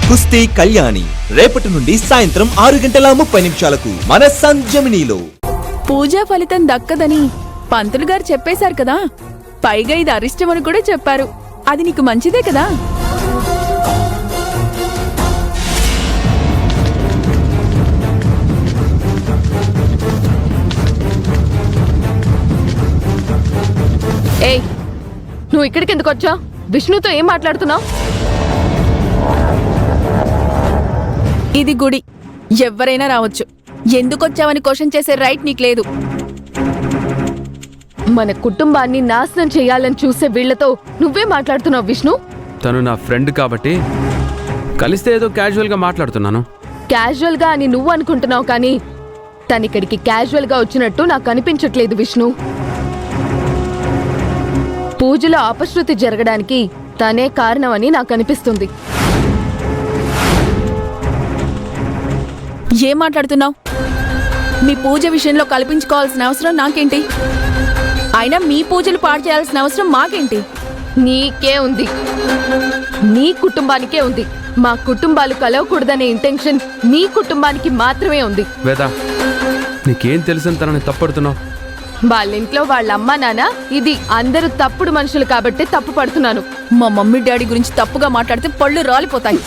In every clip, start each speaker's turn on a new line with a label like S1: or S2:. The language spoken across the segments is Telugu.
S1: కుస్తీ కళ్యాణి రేపటి నుండి సాయంత్రం 6:30 మన సంజమినీలో.
S2: పూజా ఫలితం దక్కదని పంతులు గారు చెప్పేశారు కదా, పైగా ఇది అరిష్టమని కూడా చెప్పారు. అది నీకు మంచిదే కదా.
S3: ఏయ్, నువ్వు ఇక్కడికి ఎందుకు వచ్చావు? విష్ణుతో ఏం మాట్లాడుతున్నావు?
S2: ఇది గుడి, ఎవ్వరైనా రావచ్చు. ఎందుకొచ్చావని క్వశ్చన్ చేసే రైట్ నీకు లేదు.
S3: మన కుటుంబాన్ని నాశనం చేయాలని చూసే వీళ్లతో నువ్వే మాట్లాడుతున్నావు విష్ణు.
S4: తను నా ఫ్రెండ్ కాబట్టి కలిస్తే ఏదో క్యాజువల్ గా మాట్లాడుతున్నాను.
S3: క్యాజువల్ గా అని నువ్వు అనుకుంటున్నావు, కానీ తనిక్కడికి క్యాజువల్ గా వచ్చినట్టు నాకు అనిపించట్లేదు విష్ణు. పూజలో అపశృతి జరగడానికి తనే కారణమని నాకు అనిపిస్తుంది.
S2: ఏం మాట్లాడుతున్నావు? మీ పూజ విషయంలో కల్పించుకోవాల్సిన అవసరం నాకేంటి? అయినా మీ పూజలు పాడు చేయాల్సిన అవసరం మాకేంటి?
S3: నీకే ఉంది, నీ కుటుంబానికే ఉంది. మా కుటుంబాలు కలవకూడదనే ఇంటెన్షన్ నీ కుటుంబానికి మాత్రమే ఉంది.
S4: వేదా, నీకేం తెలుసని తనని తప్పడుతున్నావు?
S3: వాళ్ళింట్లో వాళ్ళ అమ్మా నాన్న ఇది అందరూ తప్పుడు మనుషులు కాబట్టి తప్పు పడుతున్నాను.
S2: మా మమ్మీ డాడీ గురించి తప్పుగా మాట్లాడితే పళ్ళు రాలిపోతాయి.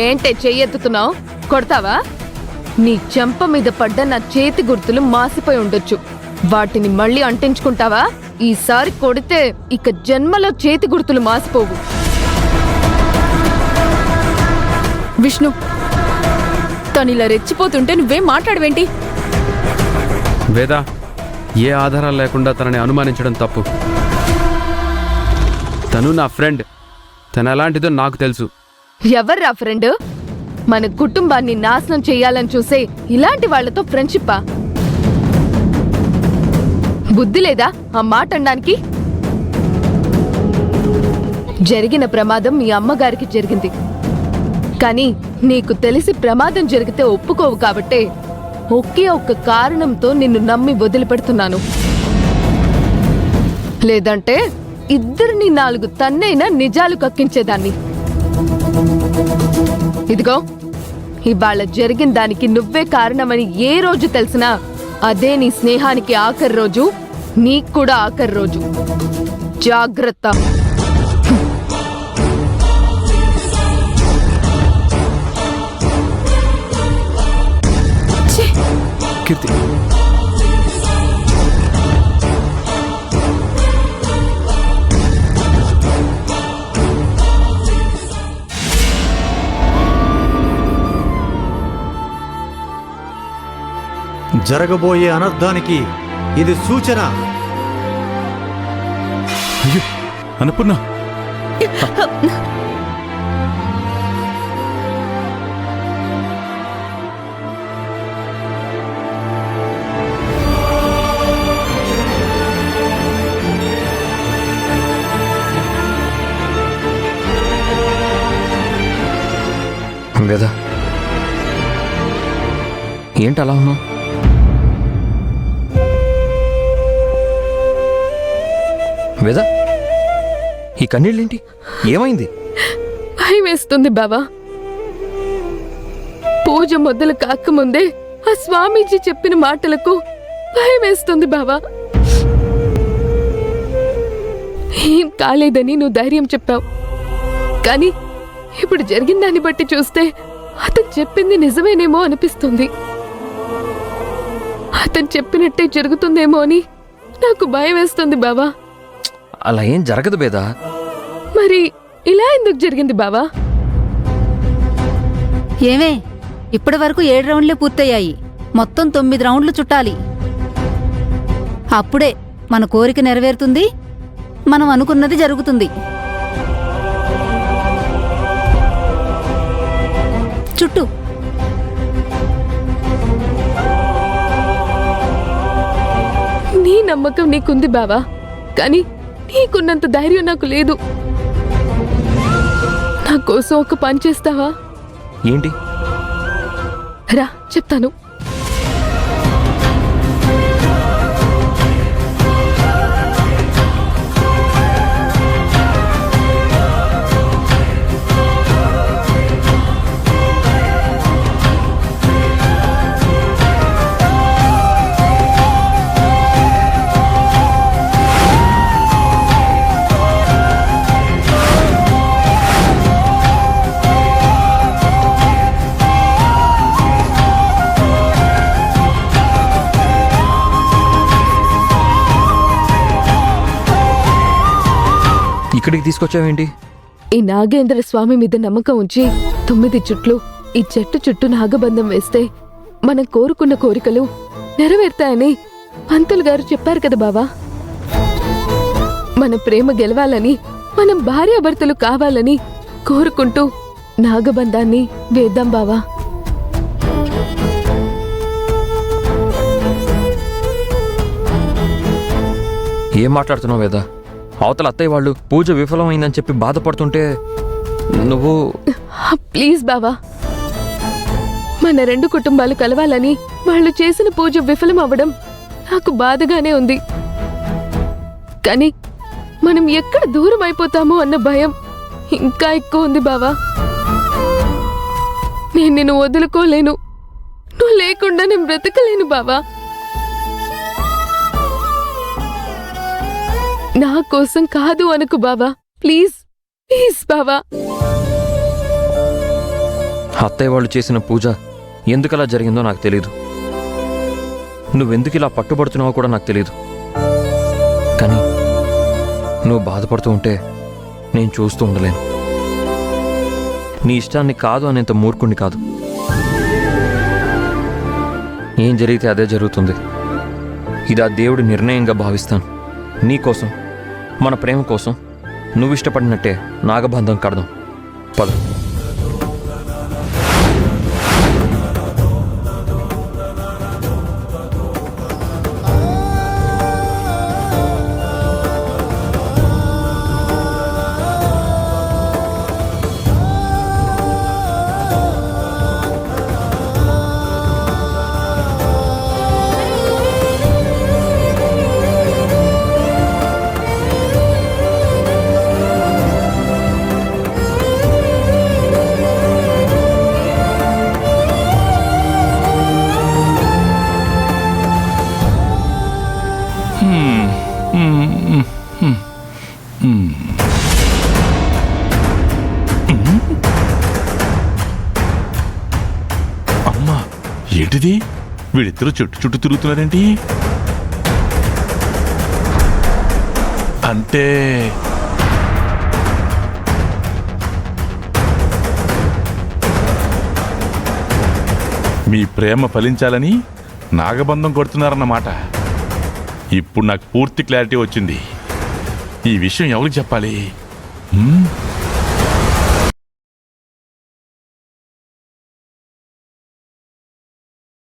S3: ఏంటే చెయ్యెత్తుతున్నావు? కొడతావా? నీ చెంప మీద పడ్డ నా చేతి గుర్తులు మాసిపోయి ఉండొచ్చు, వాటిని మళ్ళీ అంటించుకుంటావా? ఈసారి కొడితే ఇక జన్మలో చేతి గుర్తులు మాసిపోవు.
S2: విష్ణు, తను ఇలా రెచ్చిపోతుంటే నువ్వేం మాట్లాడవేంటి?
S4: వేదా, ఏ ఆధారాలు లేకుండా తనని అనుమానించడం తప్పు. తను నా ఫ్రెండ్, తను ఎలాంటిదో నాకు తెలుసు.
S3: ఎవర్రా ఫ్రెండ్? మన కుటుంబాన్ని నాశనం చెయ్యాలని చూసే ఇలాంటి వాళ్లతో ఫ్రెండ్షిప్పా? బుద్ధి లేదా ఆ మాట అనడానికి? జరిగిన ప్రమాదం మీ అమ్మగారికి జరిగింది, కానీ నీకు తెలిసి ప్రమాదం జరిగితే ఒప్పుకోవు కాబట్టే ఒకే ఒక్క కారణంతో నిన్ను నమ్మి వదిలిపెడుతున్నాను. లేదంటే ఇద్దరిని 4 తన్నైనా నిజాలు కక్కించేదాన్ని. ఇదిగో, ఇవాళ జరిగిన దానికి నువ్వే కారణమని ఏ రోజు తెలిసినా అదే నీ స్నేహానికి ఆఖరి రోజు, నీకు కూడా ఆఖరి రోజు. జాగ్రత్త.
S4: కీర్తి,
S5: జరగబోయే అనర్థానికి ఇది సూచన.
S6: అయ్యో అన్నపూర్ణ,
S7: వేదా, ఏంటి అలా ఉన్నావు? వేదా, ఈ కన్నీళ్ళేంటి? ఏమైంది?
S3: భయం వేస్తుంది బావా. పూజ మొదలు కాకముందే ఆ స్వామీజీ చెప్పిన మాటలకు భయం వేస్తుంది బావా. ఏం కాలేదని నువ్వు ధైర్యం చెప్పావు, కానీ ఇప్పుడు జరిగిన దాన్ని బట్టి చూస్తే అతను చెప్పింది నిజమేనేమో అనిపిస్తుంది. అతను చెప్పినట్టే జరుగుతుందేమో అని నాకు భయం వేస్తుంది బావా.
S7: అలా ఏం జరగదు వేదా.
S3: మరి ఇలా ఎందుకు జరిగింది బావా?
S8: ఏమే, ఇప్పటి వరకు 7 రౌండ్లే పూర్తయ్యాయి. మొత్తం 9 రౌండ్లు చుట్టాలి. అప్పుడే మన కోరిక నెరవేరుతుంది, మనం అనుకున్నది జరుగుతుంది. చుట్టూ
S3: నీ నమ్మకం నీకుంది బావా, కానీ నీకున్నంత ధైర్యం నాకు లేదు. నా కోసం ఒక పని చేస్తావా?
S7: ఏంటి?
S3: రా చెప్తాను.
S7: ఇక్కడికి తీసుకొచ్చావేంటి?
S3: ఈ నాగేంద్ర స్వామి మీద నమ్మకం ఉంచి 9 చుట్లు ఈ చెట్టు చుట్టూ నాగబంధం వేస్తే మనం కోరుకున్న కోరికలు నెరవేరుతాయని పంతులు గారు చెప్పారు కదా బావా. మన ప్రేమ గెలవాలని, మనం భార్యాభర్తలు కావాలని కోరుకుంటూ నాగబంధాన్ని వేద్దాం బావా.
S7: ఏం మాట్లాడుతున్నావు వేద? అవతల అత్తయ్య వాళ్ళు పూజ విఫలమైందని చెప్పి బాధపడుతుంటే నువ్వు...
S3: ప్లీజ్ బావా, మన 2 కుటుంబాలు కలవాలని వాళ్ళు చేసిన పూజ విఫలం అవ్వడం నాకు బాధగానే ఉంది. కానీ మనం ఎక్కడ దూరం అయిపోతామో అన్న భయం ఇంకా ఎక్కువ ఉంది బావా. నేను నిన్ను వదులుకోలేను, నువ్వు లేకుండా నేను బ్రతకలేను బావా. నా కోసం కాదు అనుకు బావా, ప్లీజ్ ప్లీజ్ బావా.
S7: అత్తయ్య వాళ్ళు చేసిన పూజ ఎందుకలా జరిగిందో నాకు తెలీదు. నువ్వెందుకు ఇలా పట్టుబడుతున్నావో కూడా నాకు తెలీదు. కానీ నువ్వు బాధపడుతూ ఉంటే నేను చూస్తూ ఉండలేను. నీ ఇష్టాన్ని కాదు అనేంత మూర్ఖుణ్ణి కాదు. ఏం జరిగితే అదే జరుగుతుంది. ఇది ఆ దేవుడి నిర్ణయంగా భావిస్తాను. నీకోసం, మన ప్రేమ కోసం నువ్వు ఇష్టపడినట్టే నాగబంధం కడదాం. పద.
S6: అమ్మా, ఏంటిది? వీళ్ళిద్దరూ చెట్టు చుట్టూ తిరుగుతున్నారేంటి? అంటే మీ ప్రేమ ఫలించాలని నాగబంధం కొడుతున్నారన్నమాట. ఇప్పుడు నాకు పూర్తి క్లారిటీ వచ్చింది. ఈ విషయం ఎవరికి చెప్పాలి?